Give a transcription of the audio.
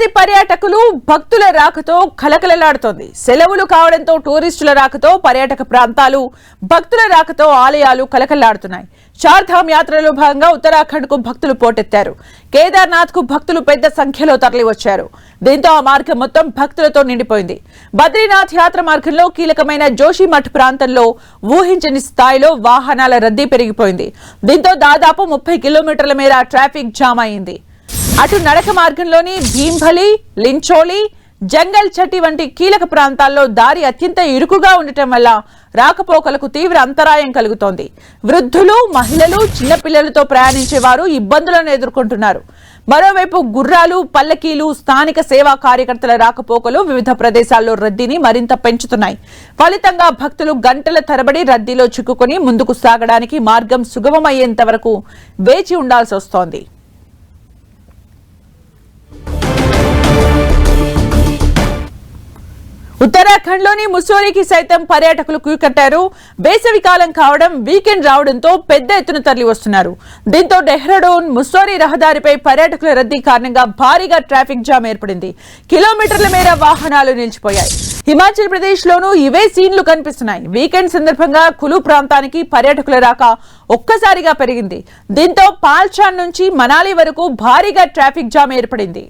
ఏడాది పర్యాటకులు భక్తుల రాకతో కలకలలాడుతోంది. సెలవులు కావడంతో టూరిస్టుల రాకతో పర్యాటక ప్రాంతాలు, భక్తుల రాకతో ఆలయాలు కలకలలాడుతున్నాయి. చార్ధామ్ యాత్రలో భాగంగా ఉత్తరాఖండ్ కు భక్తులు పోటెత్తారు. కేదార్నాథ్ కు భక్తులు పెద్ద సంఖ్యలో తరలివచ్చారు. దీంతో ఆ మార్గం మొత్తం భక్తులతో నిండిపోయింది. బద్రీనాథ్ యాత్ర మార్గంలో కీలకమైన జోషిమఠ్ ప్రాంతంలో ఊహించని స్థాయిలో వాహనాల రద్దీ పెరిగిపోయింది. దీంతో దాదాపు 30 కిలోమీటర్ల మేర ట్రాఫిక్ జామ్ అయింది. అటు నడక మార్గంలోని భీంభలి, లించోలి, జంగల్ చట్టి వంటి కీలక ప్రాంతాల్లో దారి అత్యంత ఇరుకుగా ఉండటం వల్ల రాకపోకలకు తీవ్ర అంతరాయం కలుగుతోంది. వృద్ధులు, మహిళలు, చిన్నపిల్లలతో ప్రయాణించేవారు ఇబ్బందులను ఎదుర్కొంటున్నారు. మరోవైపు గుర్రాలు, పల్లకీలు, స్థానిక సేవా కార్యకర్తల రాకపోకలు వివిధ ప్రదేశాల్లో రద్దీని మరింత పెంచుతున్నాయి. ఫలితంగా భక్తులు గంటల తరబడి రద్దీలో చిక్కుకుని ముందుకు సాగడానికి మార్గం సుగమమయ్యేంత వరకు వేచి ఉండాల్సి వస్తోంది. ఉత్తరాఖండ్ లోని ముస్సోరీకి సైతం పర్యాటకులు క్యూ కట్టారు. వేసవి కాలం కావడం, వీకెండ్ రావడంతో పెద్ద ఎత్తున తరలి వస్తున్నారు. దీంతో డెహ్రాడూన్ ముస్సోరీ రహదారిపై పర్యాటకుల రద్దీ కారణంగా భారీగా ట్రాఫిక్ జామ్ ఏర్పడింది. కిలోమీటర్ల మేర వాహనాలు నిలిచిపోయాయి. హిమాచల్ ప్రదేశ్ లోనూ ఇవే సీన్లు కనిపిస్తున్నాయి. వీకెండ్ సందర్భంగా కులు ప్రాంతానికి పర్యాటకుల రాక ఒక్కసారిగా పెరిగింది. దీంతో పాల్చాన్ నుంచి మనాలి వరకు భారీగా ట్రాఫిక్ జామ్ ఏర్పడింది.